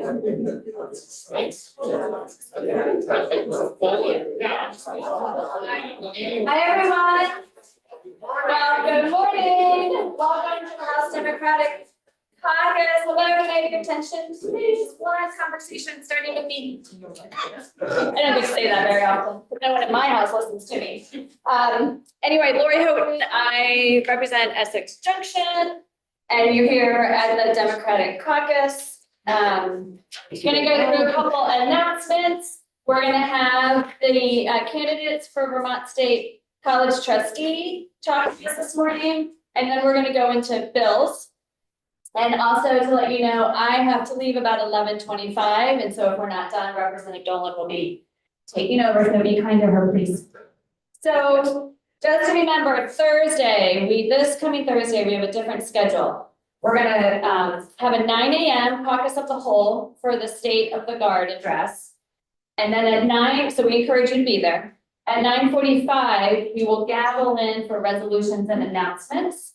everyone. Well, good morning. Welcome to the House Democratic Caucus. Hello, can I have your attention, please? One conversation starting with me. I don't get to say that very often, but no one at my house listens to me. Anyway, Lori Houghton, I represent Essex Junction, and you're here at the Democratic Caucus. Going to go through a couple announcements. We're going to have the candidates for Vermont State College Trustee talk to us this morning, and then we're going to go into bills. And also to let you know, I have to leave about 11:25, and so if we're not done, Representative Dolan will be taking over, so be kind to her, please. So just to remember, this coming Thursday, we have a different schedule. We're gonna have a 9 a.m. caucus of the whole for the State of the Guard address. And then at 9, so we encourage you to be there. At 9:45, we will gavel in for resolutions and announcements.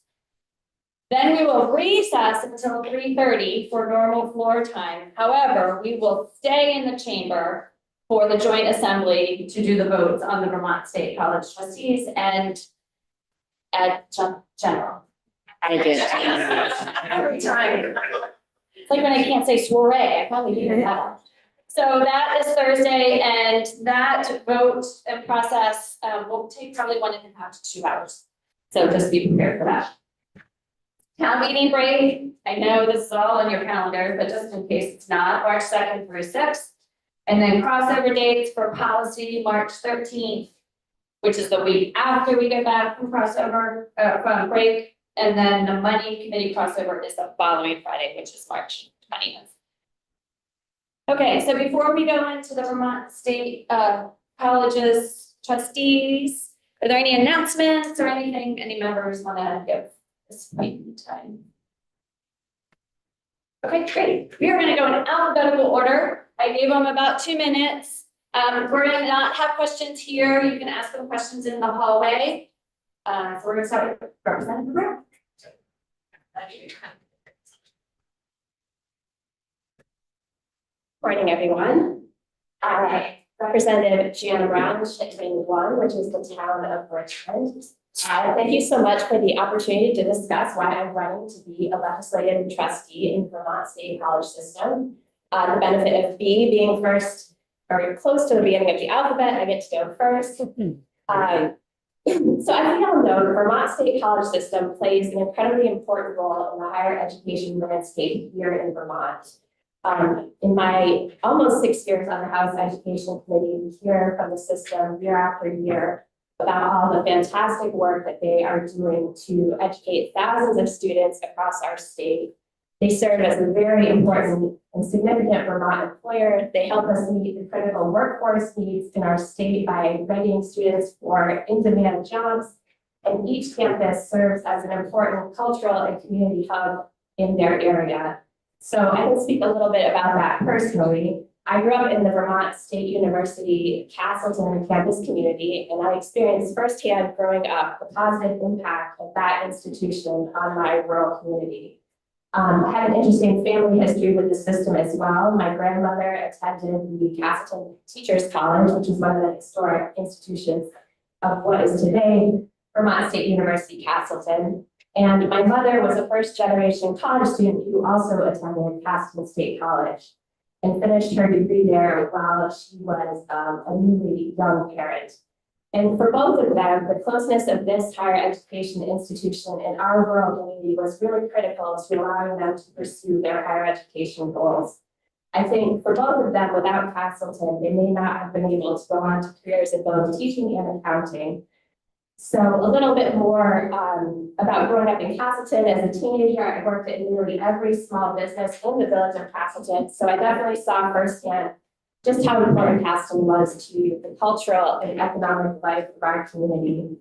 Then we will recess until 3:30 for normal floor time. However, we will stay in the chamber for the joint assembly to do the votes on the Vermont State College Trustees and at general. I did. Every time. It's like when I can't say soiree, I probably hear that. So that is Thursday, and that vote and process will take probably 1.5 to 2 hours. So just be prepared for that. Town meeting break, I know this is all on your calendar, but just in case it's not, March 2nd through 6th. And then crossover dates for policy, March 13th, which is the week after we get back from from break. And then the money committee crossover is the following Friday, which is March 20th. Okay, so before we go into the Vermont State Colleges trustees, are there any announcements or anything any members want to give this point in time? Okay, great. We are going to go in alphabetical order. I gave them about 2 minutes. We're going to not have questions here. You can ask them questions in the hallway. So we're going to start with Representative Brown. Morning, everyone. Representative Gianna Brown, Chittenden 1, which is the town of Richmond. Thank you so much for the opportunity to discuss why I'm running to be a legislative trustee in the Vermont State College system. The benefit of B being first, or close to the beginning of the alphabet, I get to go first. So as we all know, the Vermont State College system plays an incredibly important role in the higher education landscape here in Vermont. In my almost 6 years on the House Education Committee, we hear from the system year after year about all the fantastic work that they are doing to educate thousands of students across our state. They serve as a very important and significant Vermont employer. They help us meet the critical workforce needs in our state by readying students for in-demand jobs. And each campus serves as an important cultural and community hub in their area. So I can speak a little bit about that personally. I grew up in the Vermont State University Castleton campus community, and I experienced firsthand growing up the positive impact of that institution on my rural community. I have an interesting family history with the system as well. My grandmother attended the Castleton Teachers College, which is one of the historic institutions of what is today Vermont State University Castleton. And my mother was a first-generation college student who also attended Castleton State College and finished her degree there while she was a newly young parent. And for both of them, the closeness of this higher education institution in our rural community was really critical to allowing them to pursue their higher education goals. I think for both of them, without Castleton, they may not have been able to go on to careers in both teaching and accounting. So a little bit more about growing up in Castleton. As a teenager, I worked at nearly every small business in the village of Castleton. So I definitely saw firsthand just how important Castleton was to the cultural and economic life of our community.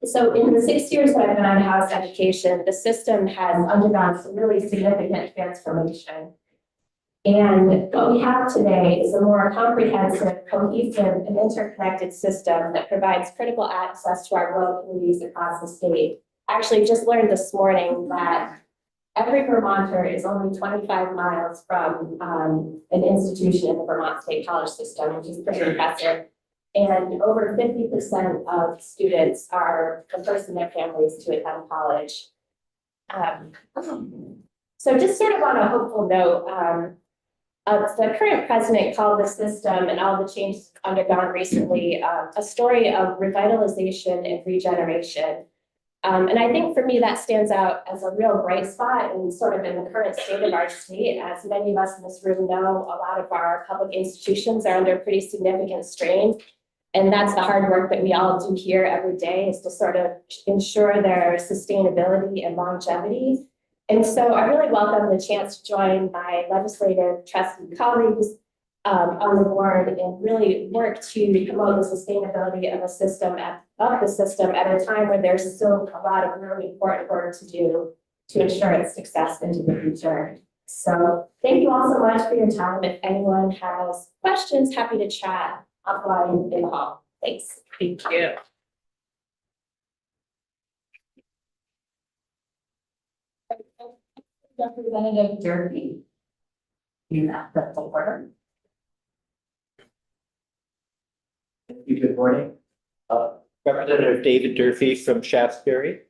So in the 6 years that I've been on House Education, the system has undergone some really significant transformation. And what we have today is a more comprehensive, cohesive, and interconnected system that provides critical access to our rural communities across the state. I actually just learned this morning that every Vermonter is only 25 miles from an institution in the Vermont State College system, which is pretty impressive. And over 50% of students are the first in their families to attend college. So just sort of on a hopeful note, the current president called the system and all the changes undergone recently a story of revitalization and regeneration. And I think for me, that stands out as a real bright spot and sort of in the current state of our state. As many of us in this room know, a lot of our public institutions are under pretty significant strain. And that's the hard work that we all do here every day, is to sort of ensure their sustainability and longevity. And so I really welcome the chance to join my legislative trustee colleagues on the board and really work to promote the sustainability of the system at a time where there's still a lot of really important work to do to ensure its success into the future. So thank you all so much for your time. If anyone has questions, happy to chat offline in the hall. Thanks. Thank you. Representative Durfee. You have the order. Good morning. Representative David Durfee from Shaftesbury.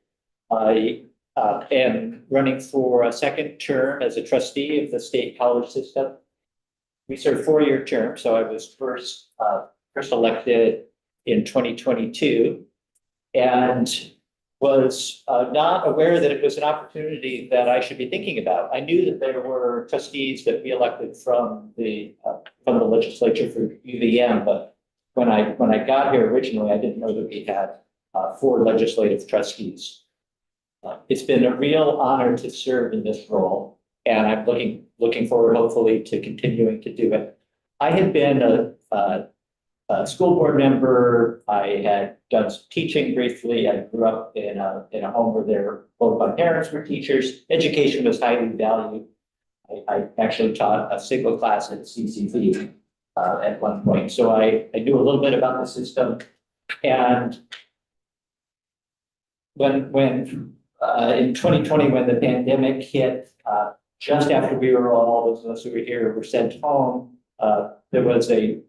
I am running for a second term as a trustee of the state college system. We serve 4-year terms, so I was first elected in 2022 and was not aware that it was an opportunity that I should be thinking about. I knew that there were trustees that we elected from the legislature for UVM, but when I got here originally, I didn't know that we had 4 legislative trustees. It's been a real honor to serve in this role, and I'm looking forward, hopefully, to continuing to do it. I had been a school board member. I had done some teaching briefly. I grew up in a home where both my parents were teachers. Education was highly valued. I actually taught a single class at CCV at one point. So I knew a little bit about the system. And when in 2020, when the pandemic hit, just after we were all, those of us who were here, were sent home, there was a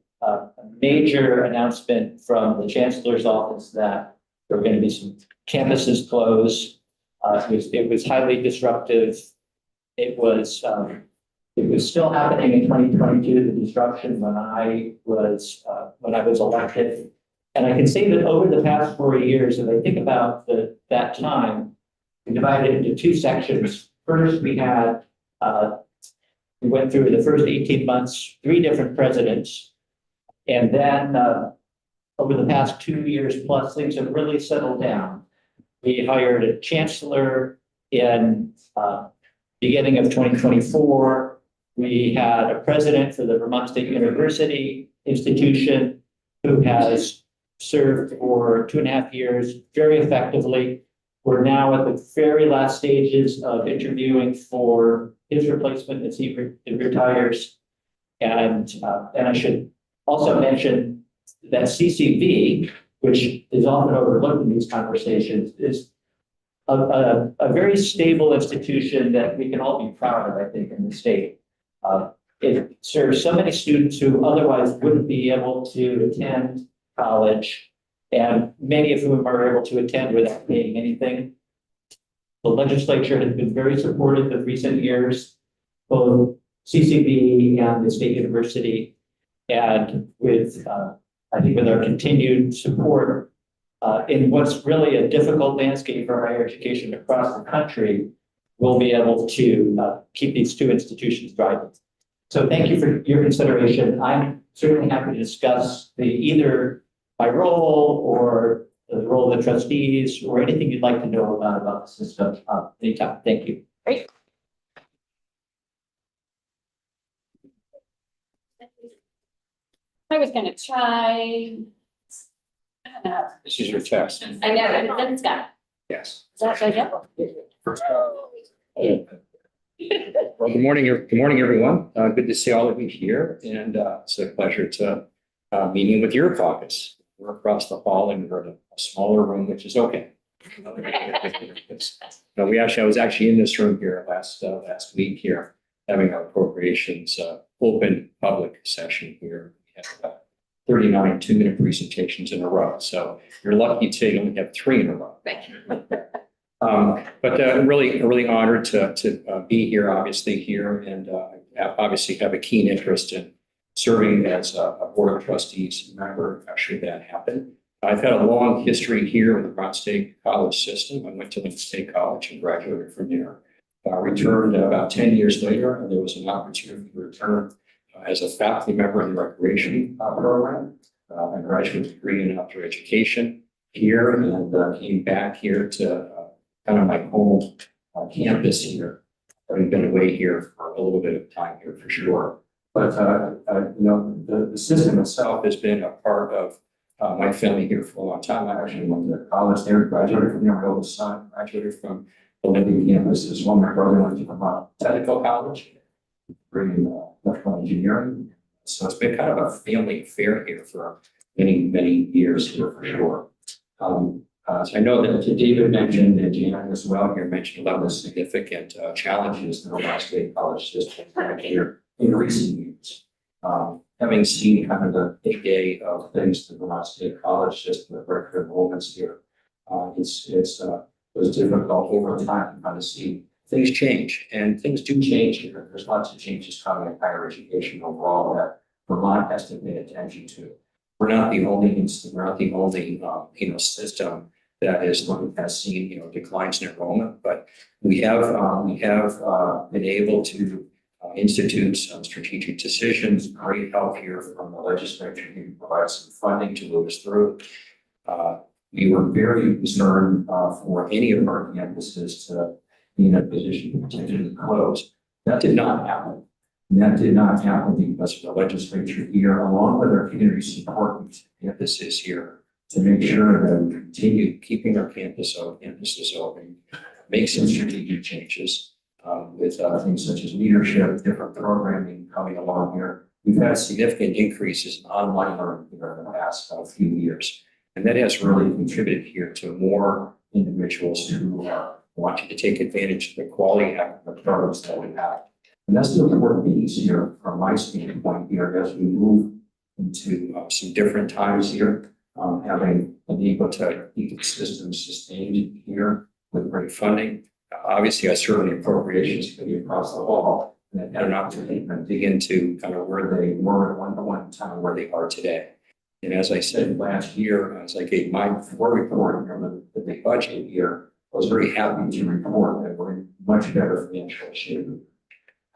major announcement from the chancellor's office that there were going to be some campuses closed. It was highly disruptive. It was still happening in 2022, the disruption when I was elected. And I can say that over the past 4 years, if I think about that time, we divided it into 2 sections. First, we went through the first 18 months, 3 different presidents. And then over the past 2 years plus, things have really settled down. We hired a chancellor in beginning of 2024. We had a president for the Vermont State University institution who has served for 2.5 years very effectively. We're now at the very last stages of interviewing for his replacement as he retires. And I should also mention that CCV, which is often overlooked in these conversations, is a very stable institution that we can all be proud of, I think, in the state. It serves so many students who otherwise wouldn't be able to attend college, and many of whom are able to attend without paying anything. The legislature has been very supportive in recent years, both CCB and the state university. And with, I think with our continued support in what's really a difficult landscape for higher education across the country, we'll be able to keep these 2 institutions thriving. So thank you for your consideration. I'm certainly happy to discuss either my role or the role of the trustees or anything you'd like to know about the system anytime. Thank you. Great. I was gonna try. This is your test. I know, and then it's got, Yes. is that good? First time. Well, good morning, everyone. Good to see all of you here, and it's a pleasure to meeting with your caucus. We're across the hall and we're in a smaller room, which is okay. No, I was actually in this room here last week here, having our appropriations open public session here. We had 39 2-minute presentations in a row. So you're lucky today you only have 3 in a row. But I'm really honored to be here, obviously here, and obviously have a keen interest in serving as a board of trustees member. Actually, that happened. I've had a long history here in the Vermont State College system. I went to Lincoln State College and graduated from there. I returned about 10 years later, and there was an opportunity to return as a faculty member in the recreation program. I graduated a degree in outdoor education here and came back here to kind of my home campus here. I've been away here for a little bit of time here for sure. But, the system itself has been a part of my family here for a long time. I actually went to college there, graduated from there. My oldest son graduated from the Lincoln campus as well. My brother went to Vermont Technical College, bringing electrical engineering. So it's been kind of a family affair here for many years here for sure. So I know that David mentioned and Jan as well here mentioned a lot of the significant challenges in the Vermont State College system here in recent years. Having seen kind of the heyday of things in the Vermont State College system, the record enrollments here, it was difficult over time to kind of see things change, and things do change here. There's lots of changes coming in higher education overall that Vermont has to pay attention to. We're not the only system that has seen declines in enrollment, but we have been able to institute some strategic decisions, great help here from the legislature who provides some funding to move us through. We were very concerned for any of our campuses to be in a position to potentially close. That did not happen. And that did not happen because of the legislature here, along with our community support campuses here, to make sure that we continue keeping our campuses open, make some strategic changes with things such as leadership, different programming coming along here. We've had significant increases in online learning here in the past few years. And that has really contributed here to more individuals who are wanting to take advantage of the quality academic programs that we have. And that's the important piece here from my standpoint here as we move into some different times here, having been able to keep the system sustained here with great funding. Obviously, I serve on the appropriations committee across the hall and had an opportunity to dig into kind of where they were at one point in time, where they are today. And as I said last year, as I gave my report from the big budget year, I was very happy to report that we're in much better financial shape.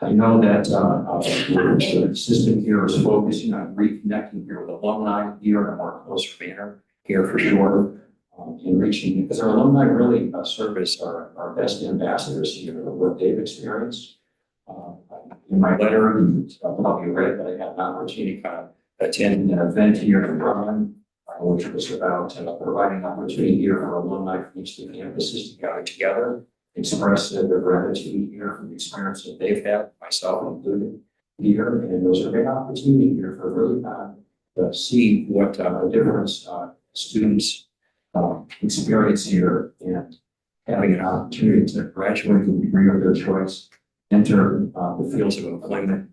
I know that the system here is focusing on reconnecting here with alumni here in a more closer manner here for sure. In reaching, because our alumni really serve as our best ambassadors here of what they've experienced. In my letter, you probably read that I had an opportunity to kind of attend an event here in Vermont, which was about providing opportunity here for alumni from each of the campuses to gather together, express their gratitude here for the experience that they've had, myself included here. And it was a great opportunity here for really to see what a difference students experience here and having an opportunity to graduate with a degree of their choice, enter the fields of employment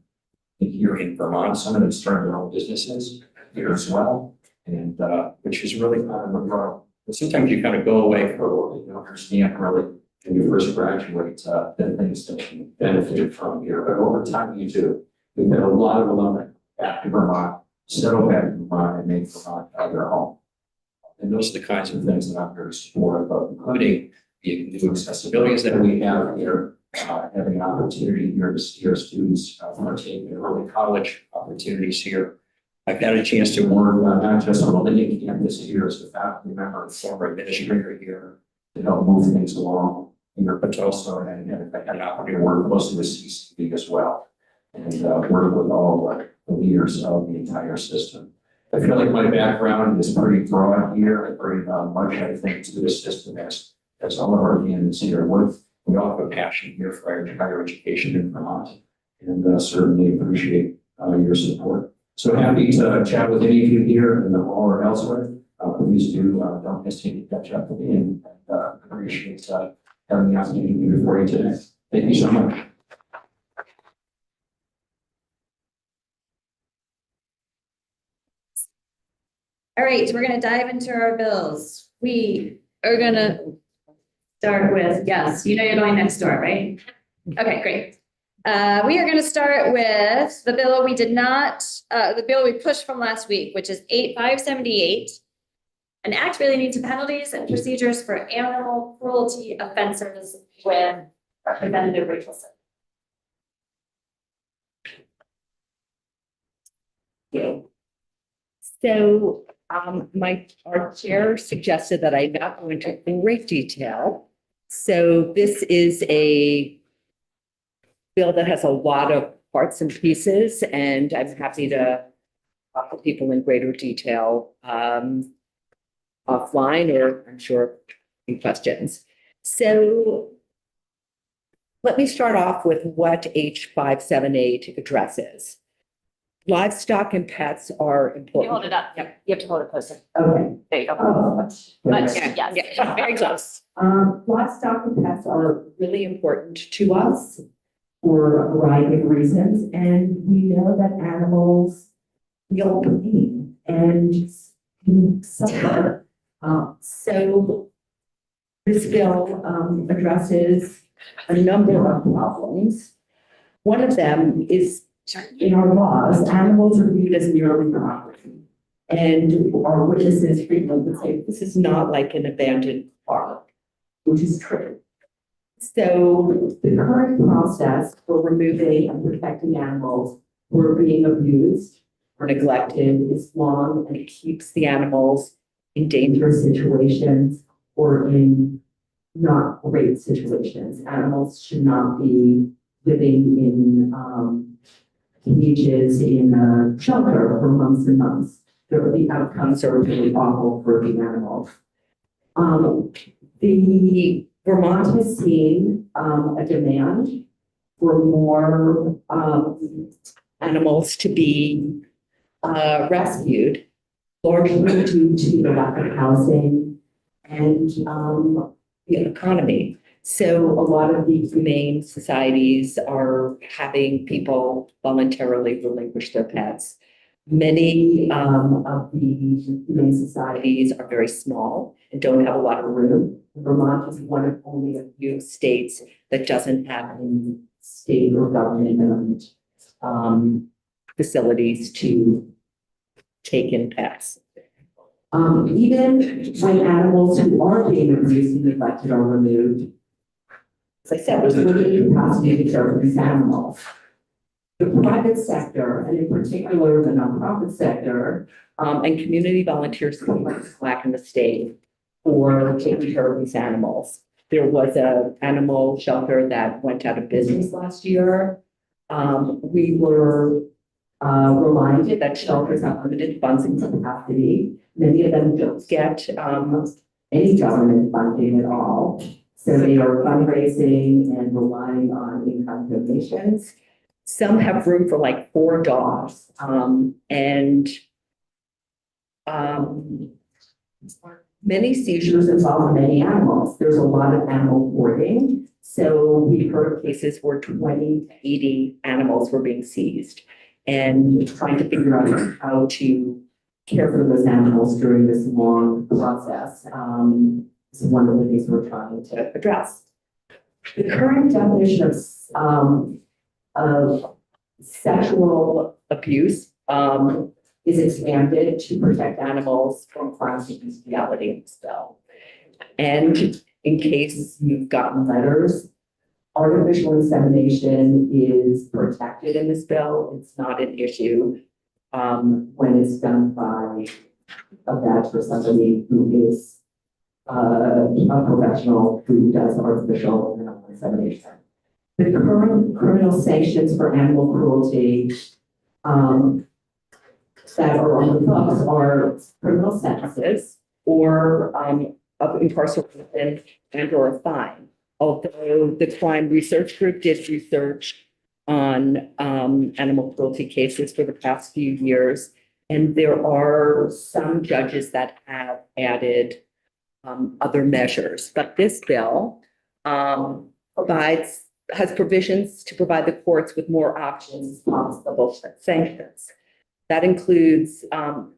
here in Vermont. Some of them start their own businesses here as well, and which is really kind of a grow. But sometimes you kind of go away for a little bit, you don't understand really when you first graduate the things that you benefited from here. But over time you do. We've had a lot of alumni back to Vermont, settle back in Vermont, and make Vermont their home. And those are the kinds of things that I'm very supportive of, including the new accessibilities that we have here, having an opportunity here to see our students partake in early college opportunities here. I've had a chance to work not just on the Lincoln campus here as a faculty member and former administrator here to help move things along here, but also and I had an opportunity to work closely with CCB as well and work with all the leaders of the entire system. I feel like my background is pretty broad here. I bring much, I think, to the system as all of our candidates here. We all have a passion here for higher education in Vermont, and certainly appreciate your support. So happy to chat with any of you here in the hall or elsewhere. please do, don't hesitate to catch up with me and, appreciate, having the opportunity to be before you today. Thank you so much. All right, we're gonna dive into our bills. We are gonna start with, yes, you know you're going next door, right? Okay, great. We are gonna start with the bill we did not, the bill we pushed from last week, which is 8578. An act relating to penalties and procedures for animal cruelty offenses with Representative Rachelson. So, our chair suggested that I not go into great detail. So this is a bill that has a lot of parts and pieces, and I'm happy to talk to people in greater detail, offline, or I'm sure any questions. So let me start off with what H578 addresses. Livestock and pets are Can you important. hold it up? Yep, you have to hold it closer. Okay. There you go. Much Yes, very close. Livestock and pets are really important to us for a variety of reasons, and we know that animals feel pain and can suffer. So this bill addresses a number of problems. One of them is, in our laws, animals are viewed as merely property. And our witnesses frequently would say, this is not like an abandoned park, which is true. So the current process for removing and protecting animals who are being abused or neglected is long, and it keeps the animals in dangerous situations or in not great situations. Animals should not be living in cages in a shelter for months and months. The outcomes are really awful for the animals. The Vermont has seen a demand for more animals to be rescued, largely due to the lack of housing and the economy. So a lot of the humane societies are having people voluntarily relinquish their pets. Many of the humane societies are very small and don't have a lot of room. Vermont is one of only a few states that doesn't have any state or government facilities to take in pets. Even when animals who are being abused and neglected are removed, as I said, there's limited capacity to care for these animals. The private sector, and in particular the nonprofit sector, and community volunteers lack in the state for taking care of these animals. There was an animal shelter that went out of business last year. We were reminded that shelters have limited funds and capacity. Many of them don't get any government funding at all. So they are fundraising and relying on in-kind donations. Some have room for like 4 dogs. Many seizures involve many animals. There's a lot of animal hoarding. So we've heard of cases where 20 to 80 animals were being seized, and trying to figure out how to care for those animals during this long process. Is one of the things we're trying to address. The current definition of sexual abuse is expanded to protect animals from crimes of bestiality in this bill. And in case you've gotten letters, artificial insemination is protected in this bill. It's not an issue when it's done by a vet or somebody who is a professional who does artificial insemination. The current criminal sanctions for animal cruelty that are on the books are criminal sentences or of incarceration and or a fine. Although the Crime Research Group did research on animal cruelty cases for the past few years, And there are some judges that have added other measures, but this bill has provisions to provide the courts with more options possible sanctions. That includes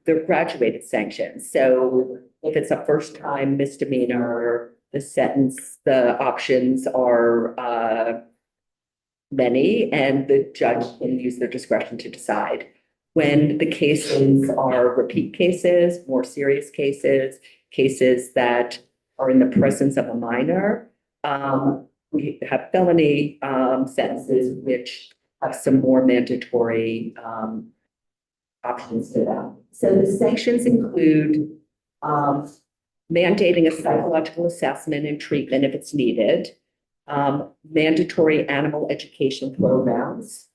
their graduated sanctions. So if it's a first-time misdemeanor, the options are many, and the judge can use their discretion to decide. When the cases are repeat cases, more serious cases, cases that are in the presence of a minor, we have felony sentences which have some more mandatory options to them. So the sanctions include mandating a psychological assessment and treatment if it's needed, mandatory animal education programs,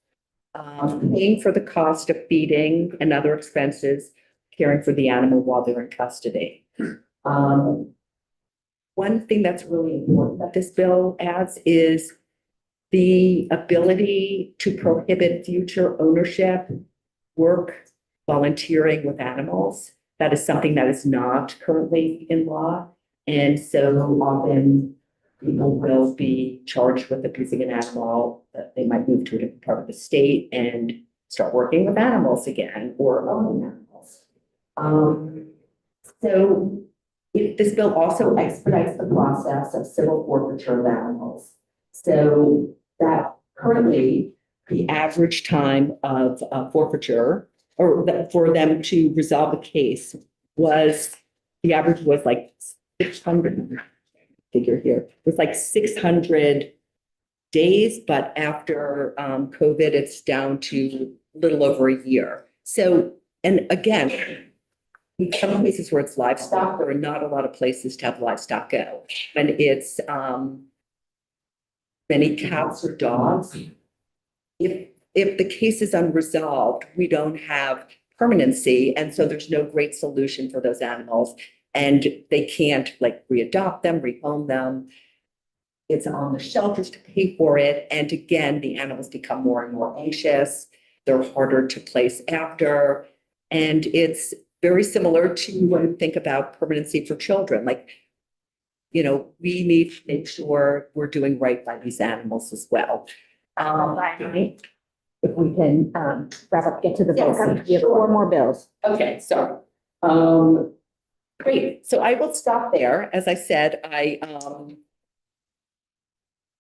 paying for the cost of feeding and other expenses, caring for the animal while they're in custody. One thing that's really important that this bill adds is the ability to prohibit future ownership, work, volunteering with animals. That is something that is not currently in law. And so often people will be charged with abusing an animal, that they might move to a different part of the state and start working with animals again or owning animals. So this bill also expedites the process of civil forfeiture of animals. So that currently the average time of forfeiture for them to resolve a case the average was like 600, figure here, it was like 600 days, but after COVID, it's down to a little over a year. So, and again, in some places where it's livestock, there are not a lot of places to have livestock go. And it's many cats or dogs. If the case is unresolved, we don't have permanency, and so there's no great solution for those animals, and they can't like readopt them, rehome them. It's on the shelters to pay for it, and again, the animals become more and more anxious. They're harder to place after, and it's very similar to when you think about permanency for children. Like, you know, we need to make sure we're doing right by these animals as well. If we can wrap up, get to the Yes, vote. We have sure. 4 more bills. Okay, so, great. So I will stop there. As I said,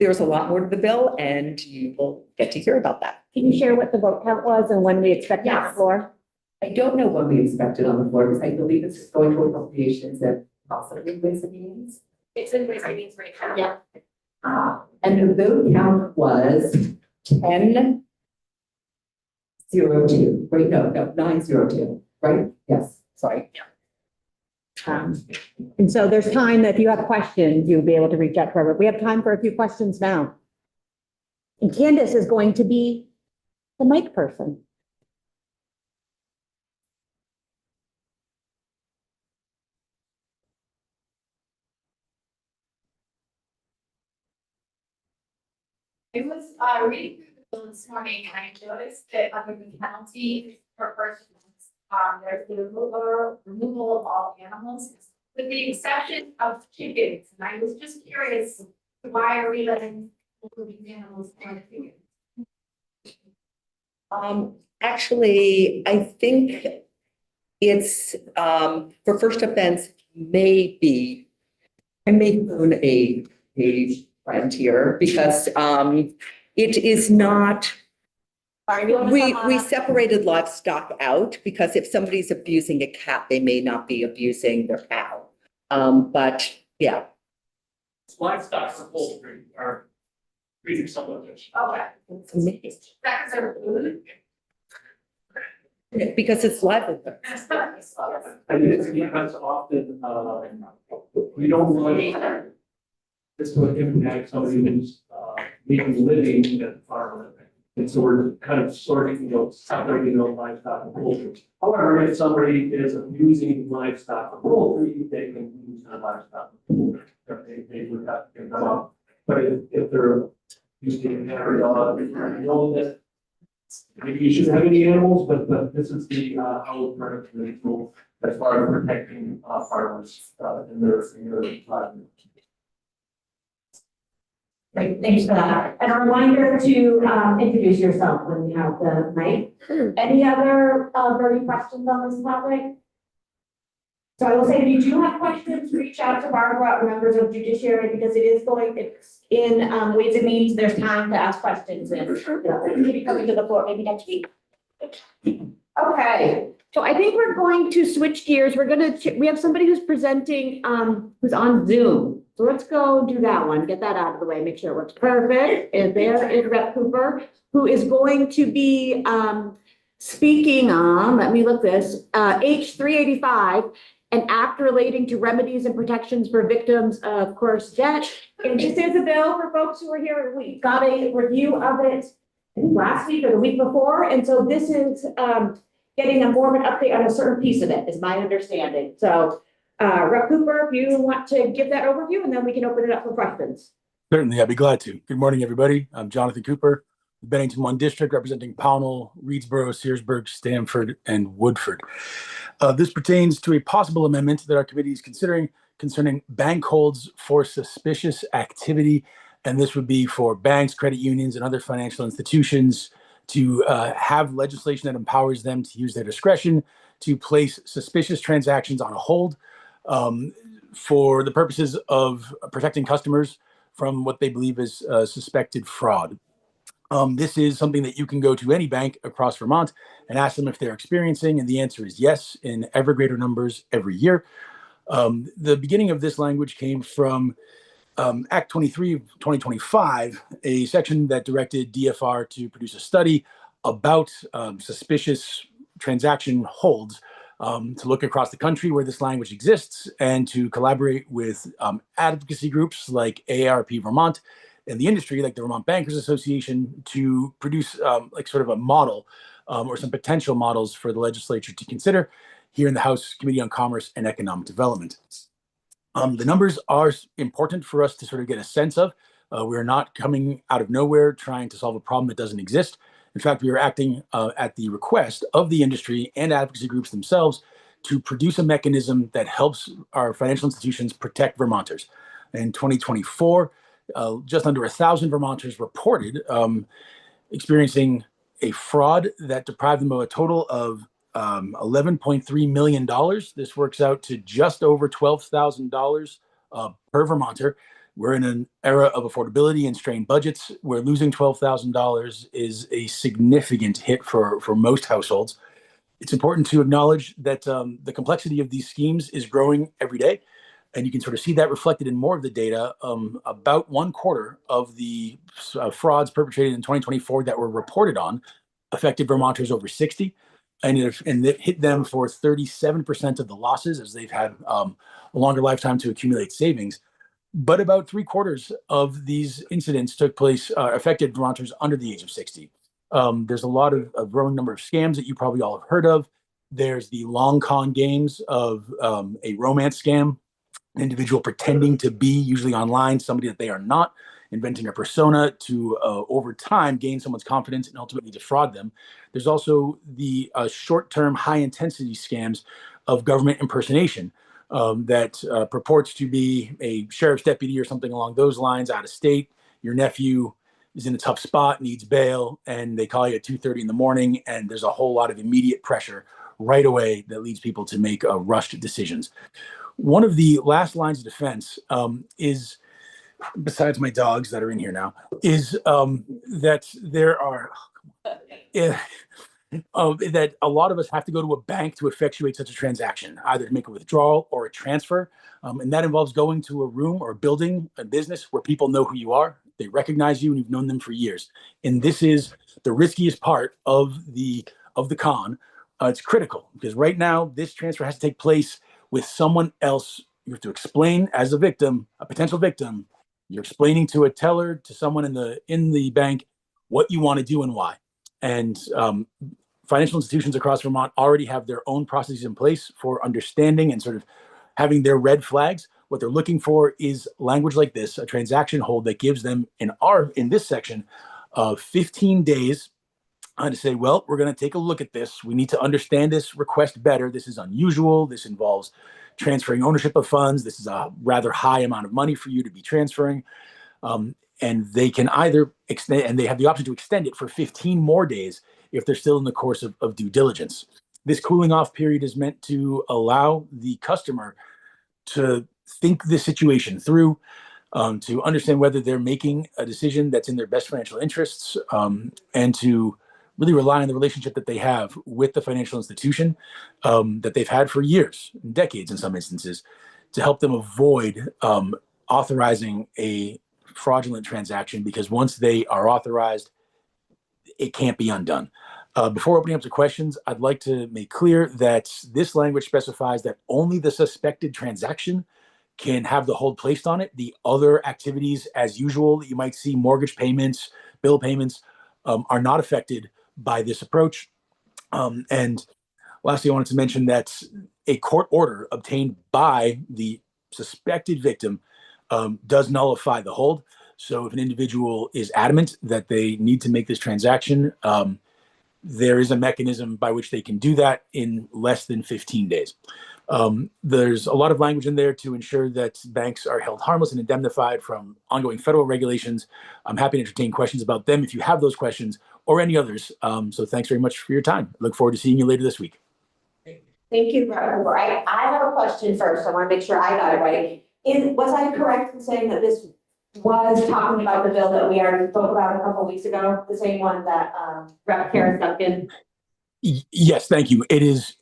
there's a lot more to the bill, and you will get to hear about that. Can you share what the vote count was and when we expect it on the Yes. floor? I don't know when we expect it on the floor, because I believe it's going to appropriations and possibly ways and means. It's in ways and means right now. Yeah. And the vote count was 10-02. Wait, no, 902, right? Yes, sorry. And so there's time that if you have questions, you'll be able to reach out to her. We have time for a few questions now. And Candace is going to be the mic person. I was reading through the bill this morning and I noticed that under the penalty for persons, there's the removal of all animals, with the exception of chickens. And I was just curious, why are we letting these animals go on chickens? Actually, I think it's, for first offense, I may own a friend here, because, it is not, we separated livestock out, because if somebody's abusing a cat, they may not be abusing their cow. But yeah, Livestock for poultry are treated somewhat different. Okay. That's their food. because it's livelihood. And it's because often, we don't want this to impact somebody who's, making a living at the farm. And so we're kind of sorting, separating those livestock and poultry. However, if somebody is abusing livestock or poultry, they can use their livestock or poultry. They would have to give them up. But if they're using a dog, we know that maybe you shouldn't have any animals, but this is the, how we're going to as far as protecting, farmers, in their environment. Great, thanks for that. And a reminder to introduce yourself when you have the mic. Any other burning questions on this topic? So I will say, if you do have questions, reach out to Barbara or members of judiciary, because it's in Ways and Means, there's time to ask questions and maybe coming to the floor maybe next week. Okay, So I think we're going to switch gears. We have somebody who's presenting, who's on Zoom. So let's go do that one, get that out of the way, make sure it works perfect. And there is Rep. Cooper, who is going to be, speaking on, let me look this, H 385, an act relating to remedies and protections for victims of coerced debt. And this is a bill for folks who are here. We got a review of it, I think last week or the week before. And so this is, getting a more of an update on a certain piece of it, is my understanding. So, Rep. Cooper, if you want to give that overview, and then we can open it up for questions. Certainly, I'd be glad to. Good morning, everybody. I'm Jonathan Cooper, Bennington 1 District, representing Pownell, Reedsboro, Searsburg, Stamford, and Woodford. This pertains to a possible amendment that our committee is considering concerning bank holds for suspicious activity. And this would be for banks, credit unions, and other financial institutions to have legislation that empowers them to use their discretion to place suspicious transactions on a hold for the purposes of protecting customers from what they believe is suspected fraud. This is something that you can go to any bank across Vermont and ask them if they're experiencing, and the answer is yes, in ever greater numbers every year. The beginning of this language came from Act 23 of 2025, a section that directed DFR to produce a study about suspicious transaction holds, to look across the country where this language exists and to collaborate with advocacy groups like AARP Vermont and the industry like the Vermont Bankers Association to produce like sort of a model or some potential models for the legislature to consider here in the House Committee on Commerce and Economic Development. The numbers are important for us to sort of get a sense of. We're not coming out of nowhere trying to solve a problem that doesn't exist. In fact, we are acting at the request of the industry and advocacy groups themselves to produce a mechanism that helps our financial institutions protect Vermonters. In 2024, just under 1,000 Vermonters reported experiencing a fraud that deprived them of a total of $11.3 million. This works out to just over $12,000 per Vermonter. We're in an era of affordability and strained budgets where losing $12,000 is a significant hit for most households. It's important to acknowledge that the complexity of these schemes is growing every day. And you can sort of see that reflected in more of the data. About 1/4 of the frauds perpetrated in 2024 that were reported on affected Vermonters over 60. And it hit them for 37% of the losses, as they've had a longer lifetime to accumulate savings. But about 3/4 of these incidents took place, affected Vermonters under the age of 60. There's a lot of a growing number of scams that you probably all have heard of. There's the long con games of a romance scam, an individual pretending to be, usually online, somebody that they are not, inventing a persona to, over time, gain someone's confidence and ultimately defraud them. There's also the short-term, high-intensity scams of government impersonation that purports to be a sheriff's deputy or something along those lines out of state. Your nephew is in a tough spot, needs bail, and they call you at 2:30 in the morning, and there's a whole lot of immediate pressure right away that leads people to make rushed decisions. One of the last lines of defense is, besides my dogs that are in here now, is that there are that a lot of us have to go to a bank to effectuate such a transaction, either to make a withdrawal or a transfer. And that involves going to a room or a building, a business where people know who you are. They recognize you and you've known them for years. And this is the riskiest part of the con. It's critical because right now this transfer has to take place with someone else. You have to explain as a victim, a potential victim, you're explaining to a teller, to someone in the bank, what you want to do and why. And financial institutions across Vermont already have their own processes in place for understanding and sort of having their red flags. What they're looking for is language like this, a transaction hold that gives them in this section 15 days to say, well, we're going to take a look at this. We need to understand this request better. This is unusual. This involves transferring ownership of funds. This is a rather high amount of money for you to be transferring. And they can either extend, and they have the option to extend it for 15 more days if they're still in the course of due diligence. This cooling off period is meant to allow the customer to think the situation through, to understand whether they're making a decision that's in their best financial interests, and to really rely on the relationship that they have with the financial institution, that they've had for years, decades in some instances, to help them avoid authorizing a fraudulent transaction, because once they are authorized, it can't be undone. Before opening up to questions, I'd like to make clear that this language specifies that only the suspected transaction can have the hold placed on it. The other activities, as usual, that you might see, mortgage payments, bill payments, are not affected by this approach. And lastly, I wanted to mention that a court order obtained by the suspected victim does nullify the hold. So if an individual is adamant that they need to make this transaction, there is a mechanism by which they can do that in less than 15 days. There's a lot of language in there to ensure that banks are held harmless and indemnified from ongoing federal regulations. I'm happy to entertain questions about them if you have those questions or any others. So thanks very much for your time. Look forward to seeing you later this week. Thank you, Robert. I have a question first. I want to make sure I got it right. Was I correct in saying that this was talking about the bill that we already spoke about a couple of weeks ago, the same one that Rep. Karen Duncan? Yes, thank you.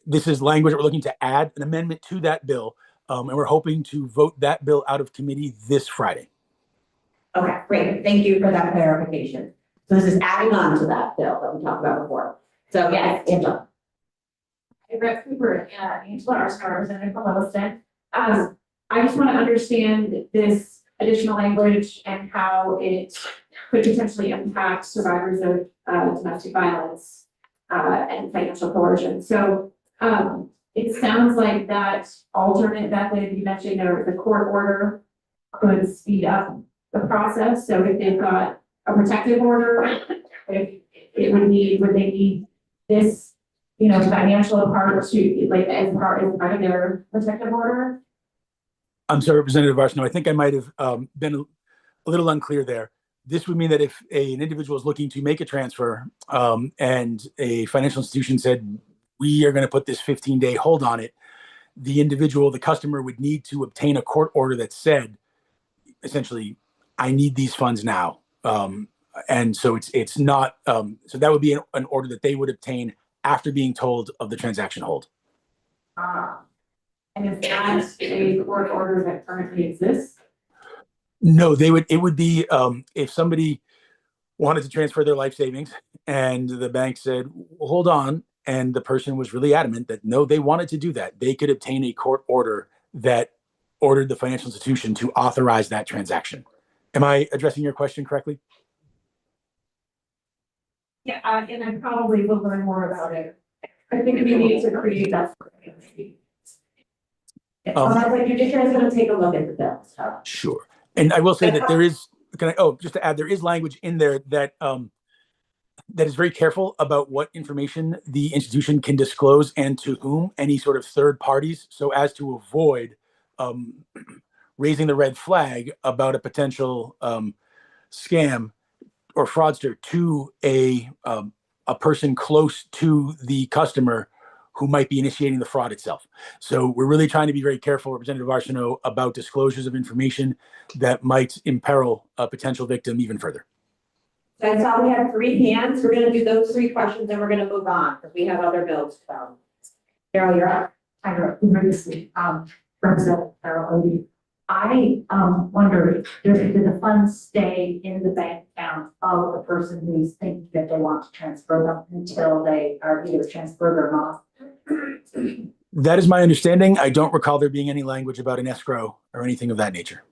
This is language that we're looking to add an amendment to that bill, and we're hoping to vote that bill out of committee this Friday. Okay, great. Thank you for that clarification. So this is adding on to that bill that we talked about before. So yes, Angela. Hey, Rep. Cooper, Angela Arsenault, representative from Williston. I just want to understand this additional language and how it could potentially impact survivors of domestic violence and financial coercion. So it sounds like that alternate method you mentioned, or the court order, could speed up the process. So if they've got a protective order, if it would they need this, financial part to, like, as part of their protective order? I'm sorry, Representative Arsenault, I think I might have been a little unclear there. This would mean that if an individual is looking to make a transfer, and a financial institution said, we are going to put this 15-day hold on it, the customer would need to obtain a court order that said, essentially, I need these funds now. And so it's not, so that would be an order that they would obtain after being told of the transaction hold. And is that a court order that currently exists? No, it would be, if somebody wanted to transfer their life savings and the bank said, well, hold on, and the person was really adamant that no, they wanted to do that, they could obtain a court order that ordered the financial institution to authorize that transaction. Am I addressing your question correctly? Yeah, and I probably will learn more about it. I think we need to create that. Sounds like you're just going to take a look at the bill. So. Sure. And I will say that there is, just to add, there is language in there that that is very careful about what information the institution can disclose and to whom, any sort of third parties, so as to avoid raising the red flag about a potential scam or fraudster to a person close to the customer who might be initiating the fraud itself. So we're really trying to be very careful, Representative Arsenault, about disclosures of information that might imperil a potential victim even further. So I saw we have 3 hands. We're going to do those 3 questions and we're going to move on because we have other bills. So, Carol, you're up. Representative Carol Odie. I wonder, do the funds stay in the bank account of the person who's thinking that they want to transfer them until they are either transferred or not? That is my understanding. I don't recall there being any language about an escrow or anything of that nature.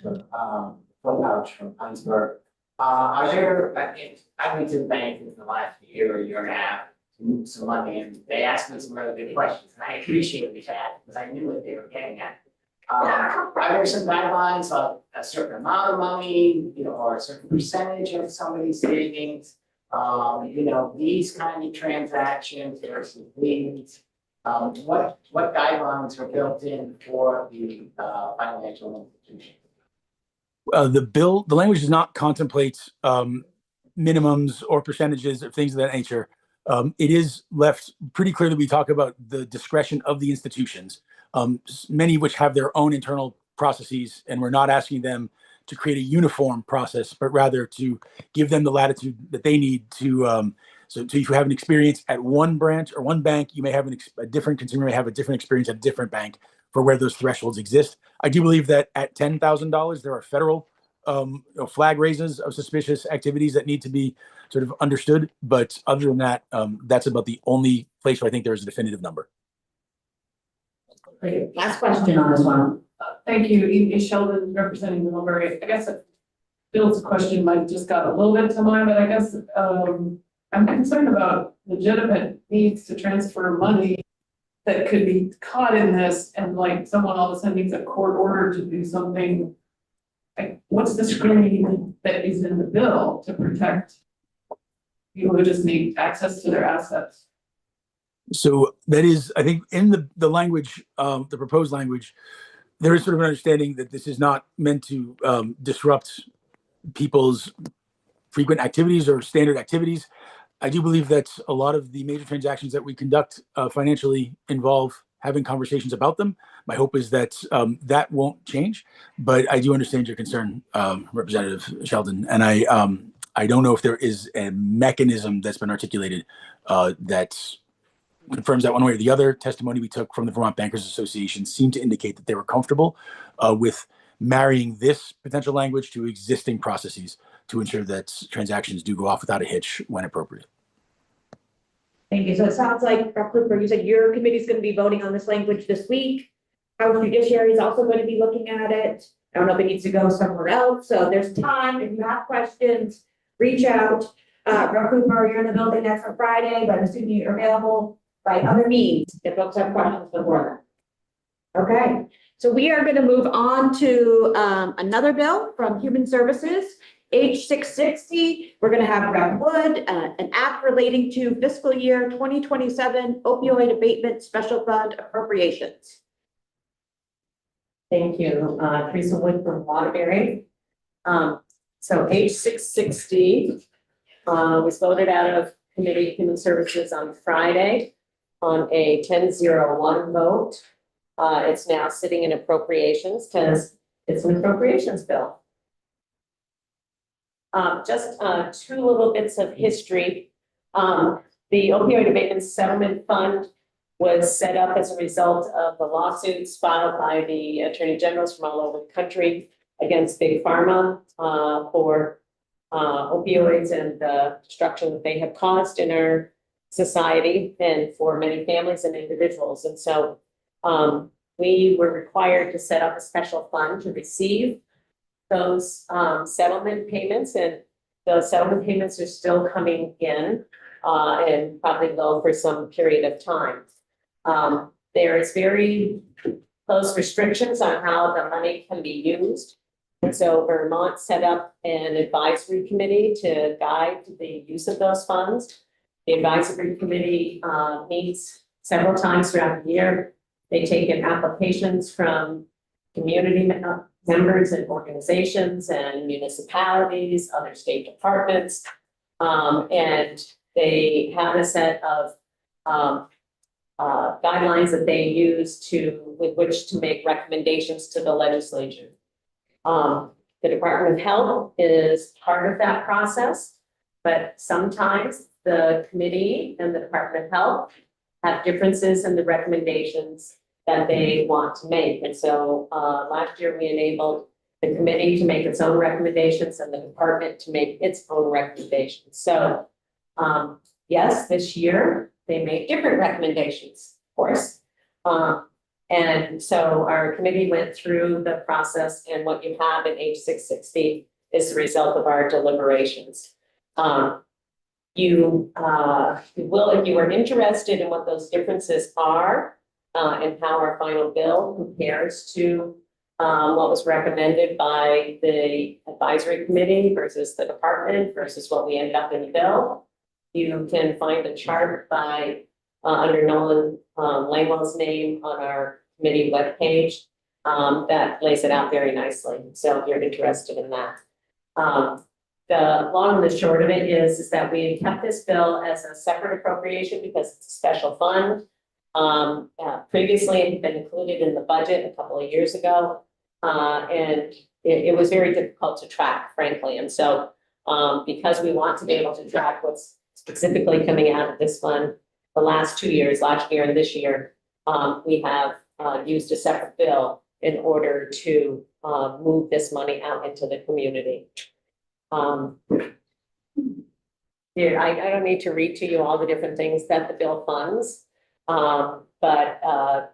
Ouch from Huntsburg. Are there, I went to the bank in the last year and a half to move some money, and they asked me some really good questions, and I appreciated that because I knew what they were getting at. Are there some guidelines on a certain amount of money, or a certain percentage of somebody's savings? These kind of transactions versus these. What guidelines are built in for the financial institution? The language does not contemplate minimums or percentages or things of that nature. It is left pretty clear that we talk about the discretion of the institutions, many of which have their own internal processes, and we're not asking them to create a uniform process, but rather to give them the latitude that they need to. So if you have an experience at one branch or one bank, you may have a different consumer may have a different experience at a different bank for where those thresholds exist. I do believe that at $10,000, there are federal flag raises of suspicious activities that need to be sort of understood. But other than that, that's about the only place where I think there is a definitive number. Great. Last question on this one. Thank you, Amy Sheldon, representing the Mulberry. I guess Bill's question might have just got a little bit to mind, but I guess I'm concerned about legitimate needs to transfer money that could be caught in this, and like someone all of a sudden needs a court order to do something. Like, what's the screening that is in the bill to protect people who just need access to their assets? So that is, I think, in the language, the proposed language, there is sort of an understanding that this is not meant to disrupt people's frequent activities or standard activities. I do believe that a lot of the major transactions that we conduct financially involve having conversations about them. My hope is that that won't change, but I do understand your concern, Representative Sheldon, and I don't know if there is a mechanism that's been articulated that confirms that one way or the other. Testimony we took from the Vermont Bankers Association seemed to indicate that they were comfortable with marrying this potential language to existing processes to ensure that transactions do go off without a hitch when appropriate. Thank you. So it sounds like, Rep. Cooper, you said your committee is going to be voting on this language this week. House Judiciary is also going to be looking at it. I don't know if it needs to go somewhere else. So there's time. If you have questions, reach out. Rep. Cooper, you're in the building next on Friday, but assuming you're available by other means if folks have questions before that. Okay. So we are going to move on to another bill from Human Services. H660, we're going to have Rep. Wood, an act relating to fiscal year 2027 opioid abatement special fund appropriations. Thank you, Teresa Wood from Waterbury. So H660 was voted out of Committee of Human Services on Friday on a 10-0-1 vote. It's now sitting in appropriations because it's an appropriations bill. Just two little bits of history. The opioid abatement settlement fund was set up as a result of the lawsuits filed by the attorney generals from all over the country against Big Pharma for opioids and the destruction that they have caused in our society and for many families and individuals. And so we were required to set up a special fund to receive those settlement payments, and those settlement payments are still coming in and probably will for some period of time. There is very close restrictions on how the money can be used. And so Vermont set up an advisory committee to guide the use of those funds. The advisory committee meets several times throughout the year. They take in applications from community members and organizations and municipalities, other state departments. And they have a set of guidelines that they use with which to make recommendations to the legislature. The Department of Health is part of that process, but sometimes the committee and the Department of Health have differences in the recommendations that they want to make. And so last year we enabled the committee to make its own recommendations and the department to make its own recommendations. So yes, this year they made different recommendations, of course. And so our committee went through the process, and what you have in H660 is the result of our deliberations. You will, if you are interested in what those differences are, and how our final bill compares to what was recommended by the advisory committee versus the department versus what we ended up in the bill. You can find a chart by under Nolan Langwell's name on our committee webpage that lays it out very nicely. So if you're interested in that. The long and the short of it is that we kept this bill as a separate appropriation because it's a special fund. Previously, it had been included in the budget a couple of years ago. And it was very difficult to track, frankly. And so because we want to be able to track what's specifically coming out of this fund, the last 2 years, last year and this year, we have used a separate bill in order to move this money out into the community. Yeah, I don't need to read to you all the different things that the bill funds. But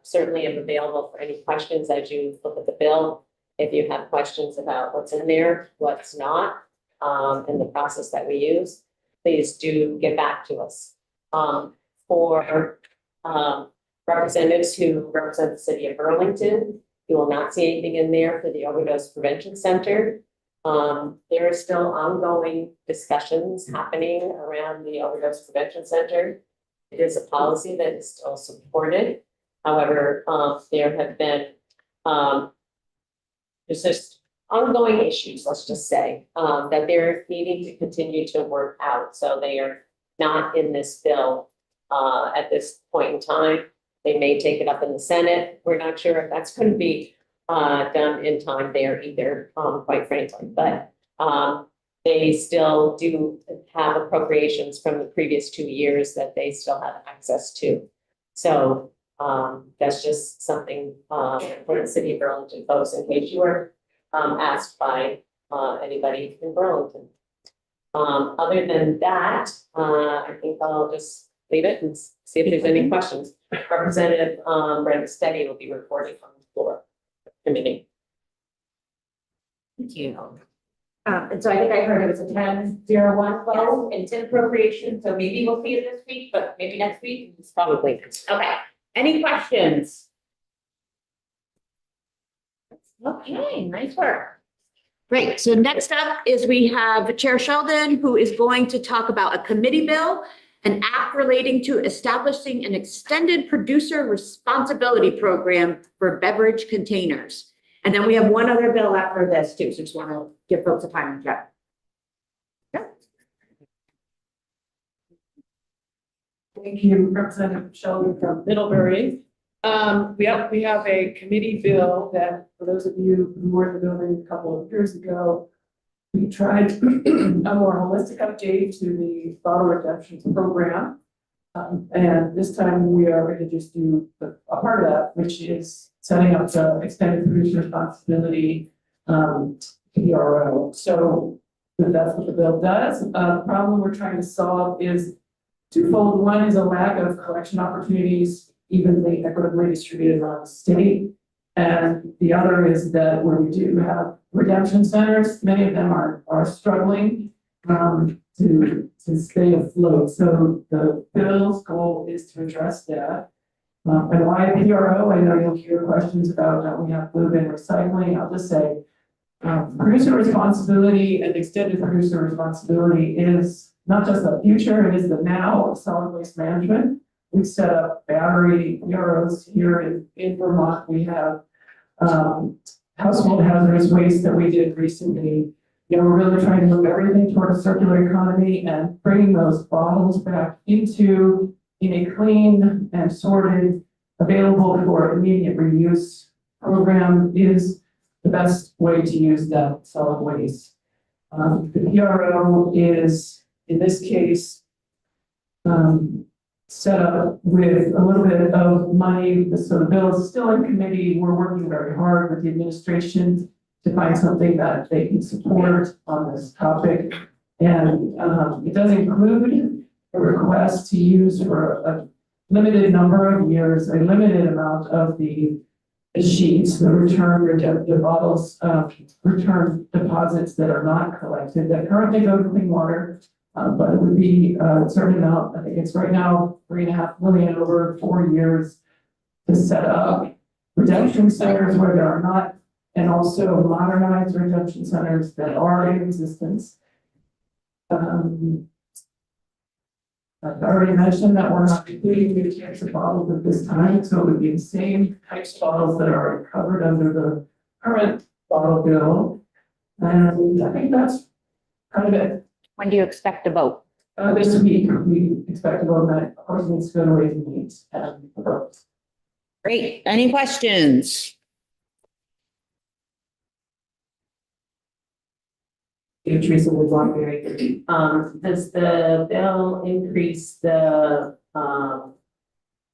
certainly am available for any questions as you look at the bill. If you have questions about what's in there, what's not, and the process that we use, please do get back to us. For representatives who represent the city of Burlington, you will not see anything in there for the Overdose Prevention Center. There are still ongoing discussions happening around the Overdose Prevention Center. It is a policy that is still supported. However, there have been, there's just ongoing issues, let's just say, that they're needing to continue to work out. So they are not in this bill at this point in time. They may take it up in the Senate. We're not sure if that's going to be done in time there either, quite frankly. But they still do have appropriations from the previous 2 years that they still have access to. So that's just something for the city of Burlington folks, in case you were asked by anybody in Burlington. Other than that, I think I'll just leave it and see if there's any questions. Representative Brenda Steady will be reporting on the floor committee. Thank you. And so I think I heard it was a 10-0-1 vote and 10 appropriation, so maybe we'll see it this week, but maybe next week. It's probably. Okay, any questions? Okay, nice work. Great, so next up is we have Chair Sheldon, who is going to talk about a committee bill, an act relating to establishing an extended producer responsibility program for beverage containers. And then we have one other bill after this too, so just want to give folks a time to check. Thank you, Representative Sheldon from Middlebury. We have a committee bill that, for those of you who were in the building a couple of years ago, we tried a more holistic update to the bottle redemption program. And this time we are going to just do a part of that, which is setting up the extended producer responsibility PRO. So that's what the bill does. The problem we're trying to solve is twofold. One is a lack of collection opportunities evenly, equitably distributed around the state. And the other is that where we do have redemption centers, many of them are struggling to stay afloat. So the bill's goal is to address that. And why PRO? I know you'll hear questions about we have blue bin recycling. I'll just say producer responsibility and extended producer responsibility is not just the future, it is the now of solid waste management. We've set up battery PROs here in Vermont. We have household hazardous waste that we did recently. You know, we're really trying to move everything toward a circular economy, and bringing those bottles back in a clean and sorted, available for immediate reuse program is the best way to use that solid waste. The PRO is, in this case, set up with a little bit of money. So the bill is still in committee. We're working very hard with the administration to find something that they can support on this topic. And it does include a request to use for a limited number of years, a limited amount of the sheets, the bottles, return deposits that are not collected, that currently go to clean water. But it would be a certain amount. I think it's right now $3.5 million over 4 years. to set up redemption centers where there are not, and also modernize redemption centers that are in existence. I've already mentioned that we're not including new types of bottles at this time, so it would be the same types of bottles that are covered under the current bottle bill. And I think that's kind of it. When do you expect to vote? This week, we expect to go that, of course, needs to go to Ways and Means and vote. Great. Any questions? Teresa was on very, does the bill increase the, I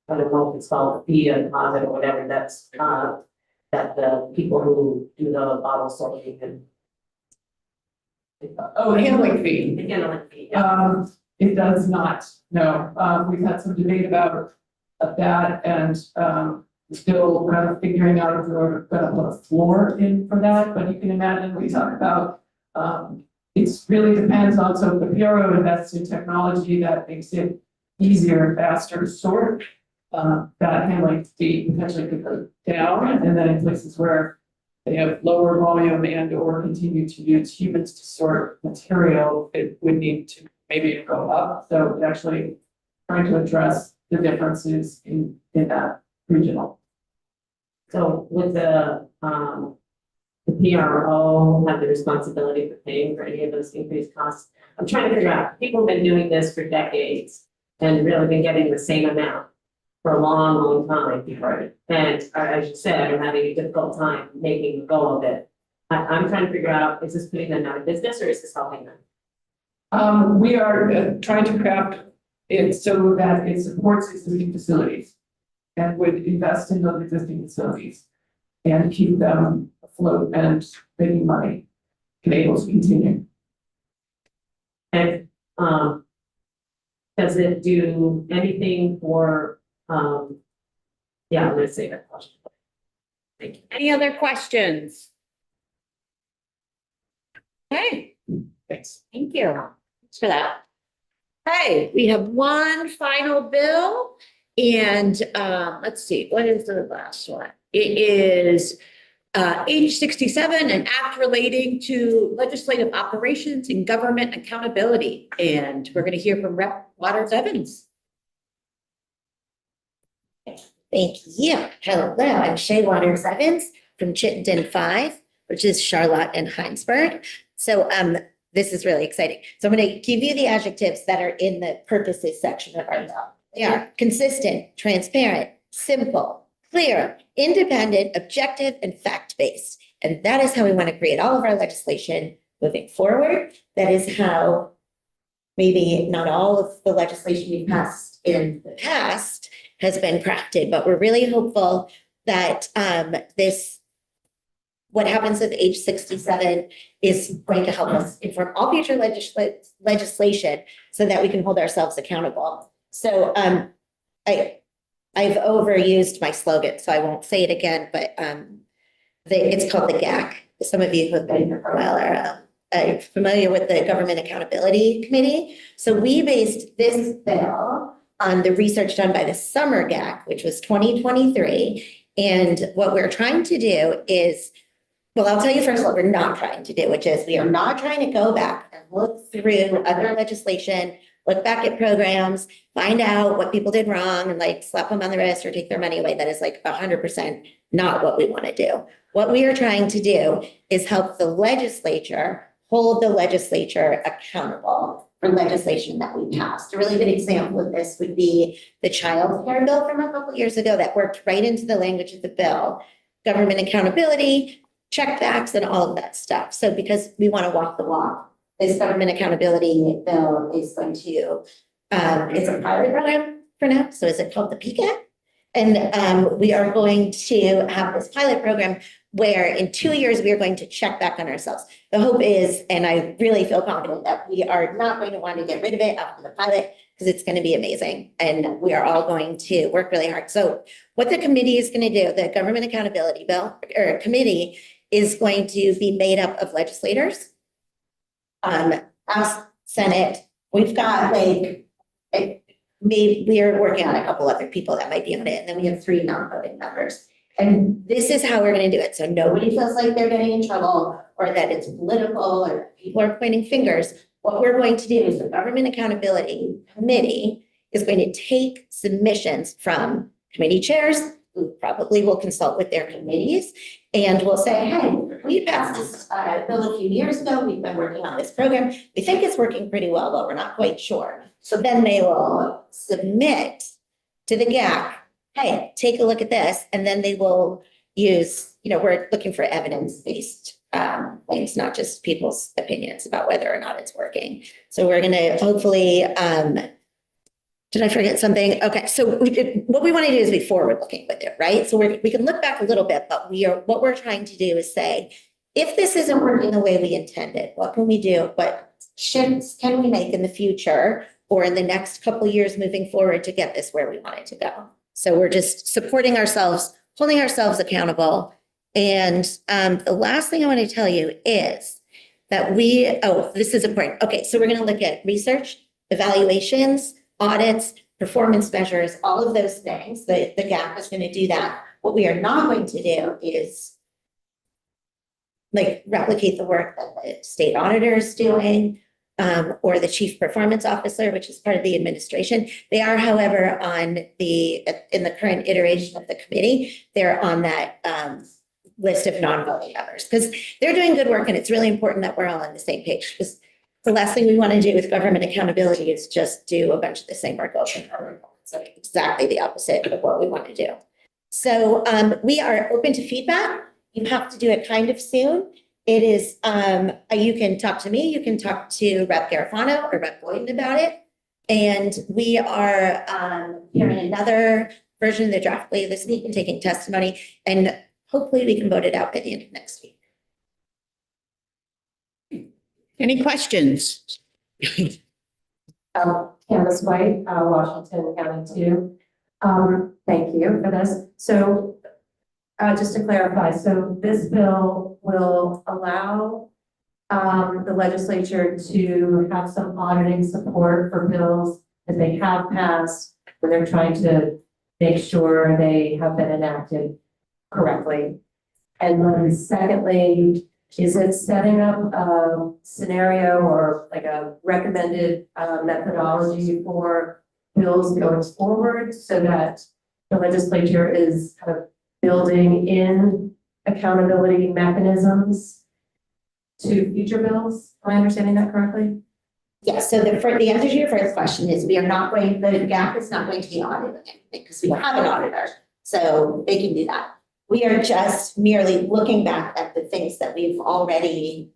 don't know if it's called the fee or deposit or whatever, that's, that the people who do the bottle sorting and. Oh, the handling fee. The handling fee, It does not, no. We've had some debate about that and still kind of figuring out if we're gonna put a floor in for that, but you can imagine we talk about it's really depends on, so the Bureau invests in technology that makes it easier and faster to sort. That handling fee potentially could go down, and then in places where they have lower volume and or continue to use humans to sort material, it would need to maybe go up. So actually trying to address the differences in that regional. So with the PRO have the responsibility for paying for any of those increased costs? I'm trying to figure out, people have been doing this for decades and really been getting the same amount for a long, long time. Right. And as you said, I'm having a difficult time making a go of it. I'm trying to figure out, is this putting them out of business or is this helping them? We are trying to craft it so that it supports existing facilities and would invest in those existing facilities and keep them afloat and making money and able to continue. And does it do anything for, yeah, I'm gonna say that question. Thank you. Any other questions? Okay, Thanks. thank you. Thanks for that. Hey, we have one final bill and let's see, what is the last one? It is age 67, an act relating to legislative operations and government accountability. And we're going to hear from Rep. Waters Evans. Thank you. Hello, I'm Shay Waters Evans from Chittenden 5, which is Charlotte and Heinsberg. So this is really exciting. So I'm going to give you the adjectives that are in the purposes section of our bill. They are consistent, transparent, simple, clear, independent, objective, and fact-based. And that is how we want to create all of our legislation moving forward. That is how maybe not all of the legislation we've passed in the past has been crafted, but we're really hopeful that what happens with age 67 is going to help us inform all future legislation so that we can hold ourselves accountable. So I've overused my slogan, so I won't say it again, but it's called the GAC. Some of you who have been here for a while are familiar with the Government Accountability Committee. So we based this bill on the research done by the summer GAC, which was 2023. And what we're trying to do is, well, I'll tell you first what we're not trying to do, which is we are not trying to go back and look through other legislation, look back at programs, find out what people did wrong and like slap them on the wrist or take their money away. That is like 100% not what we want to do. What we are trying to do is help the legislature hold the legislature accountable for legislation that we passed. A really good example of this would be the child care bill from a couple of years ago that worked right into the language of the bill. Government accountability, checkbacks, and all of that stuff. So because we want to walk the walk, this government accountability bill is going to, it's a pilot program for now. So is it called the PCAT? And we are going to have this pilot program where in 2 years, we are going to check back on ourselves. The hope is, and I really feel confident that we are not going to want to get rid of it after the pilot because it's going to be amazing. And we are all going to work really hard. So what the committee is going to do, the Government Accountability Bill or Committee is going to be made up of legislators, House, Senate. We've got like maybe we are working on a couple other people that might be on it, and then we have 3 non-voting members. And this is how we're gonna do it, so nobody feels like they're getting in trouble, or that it's political, or that people are pointing fingers. What we're going to do is the Government Accountability Committee is going to take submissions from committee chairs, who probably will consult with their committees, and will say, hey, we passed this bill a few years ago, we've been working on this program, we think it's working pretty well, but we're not quite sure. So then they will submit to the GAC, hey, take a look at this, and then they will use, we're looking for evidence-based things, not just people's opinions about whether or not it's working. So we're gonna hopefully, did I forget something? Okay, so what we want to do is be forward-looking with it, right? So we can look back a little bit, but what we're trying to do is say, if this isn't working the way we intended, what can we do? What shifts can we make in the future or in the next couple of years moving forward to get this where we want it to go? So we're just supporting ourselves, holding ourselves accountable. And the last thing I want to tell you is that this is important. Okay, so we're going to look at research, evaluations, audits, performance measures, all of those things. The GAP is going to do that. What we are not going to do is replicate the work that the state auditor is doing, or the chief performance officer, which is part of the administration. They are, however, in the current iteration of the committee, they're on that list of non-voting members because they're doing good work, and it's really important that we're all on the same page. Because the last thing we want to do with government accountability is just do a bunch of the same work over and over. It's exactly the opposite of what we want to do. So we are open to feedback. You have to do it kind of soon. It is, you can talk to me, you can talk to Rep. Garofano or Rep. Boyden about it. And we are hearing another version of the draft later this week and taking testimony. And hopefully we can vote it out by the end of next week. Any questions? Candace White, Washington County 2. Thank you for this. So just to clarify, so this bill will allow the legislature to have some auditing support for bills that they have passed, where they're trying to make sure they have been enacted correctly. And then secondly, is it setting up a scenario or like a recommended methodology for bills going forward so that the legislature is kind of building in accountability mechanisms to future bills? Am I understanding that correctly? Yes, so the answer to your first question is the GAP is not going to be auditing anything because we have an auditor, so they can do that. We are just merely looking back at the things that we've already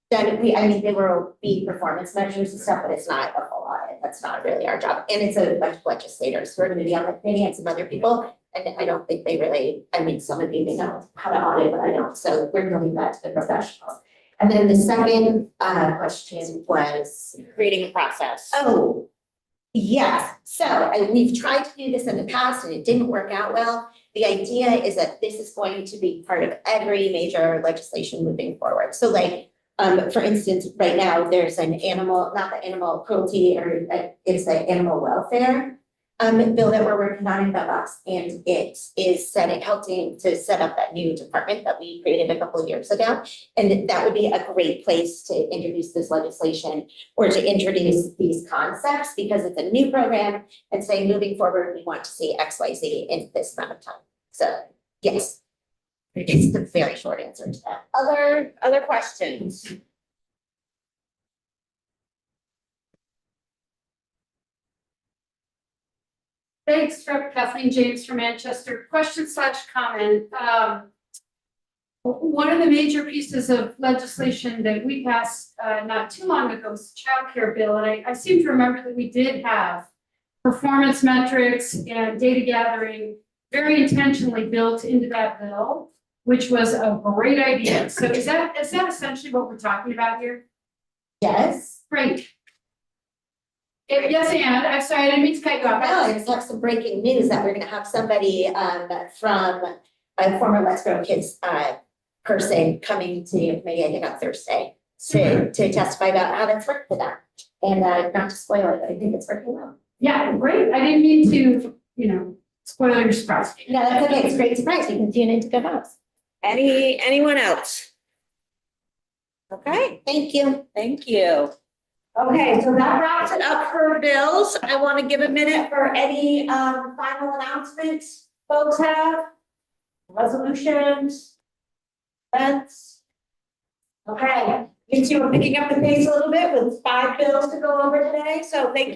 done. There will be performance measures and stuff, but it's not a full audit. That's not really our job. And it's a bunch of legislators. We're going to be on the committee and some other people. And I don't think they really, some of you may know how to audit, but I don't. So we're going to leave that to the professionals. And then the second question was Creating a process. Oh, yes. So we've tried to do this in the past and it didn't work out well. The idea is that this is going to be part of every major legislation moving forward. So for instance, right now there's not the animal cruelty, or it's the animal welfare bill that we're working on in Belbox, and it is helping to set up that new department that we created a couple of years ago. And that would be a great place to introduce this legislation or to introduce these concepts, because it's a new program and say moving forward, we want to see XYZ in this amount of time. So yes, it's the very short answer to that. Other questions? Thanks, Rep. Kathleen James from Manchester. Question/comment. One of the major pieces of legislation that we passed not too long ago was the child care bill. And I seem to remember that we did have performance metrics and data gathering very intentionally built into that bill, which was a great idea. So is that essentially what we're talking about here? Yes. Great. Yes, Anna, I'm sorry, I didn't mean to cut you off. No, I just have some breaking news that we're going to have somebody from a former Let's Grow Kids person coming to your committee, I think on Thursday, to testify about how that's worked for them. And not to spoil it, but I think it's working well. Yeah, great. I didn't mean to, spoil your surprise. No, that's okay. It's a great surprise. You can tune into Good House. Anyone else? Okay, Thank you. Thank you. okay, so that wraps it up for bills. I want to give a minute for any final announcements folks have. Resolutions. Events. Okay, you two are picking up the pace a little bit with 5 bills to go over today, so thank you.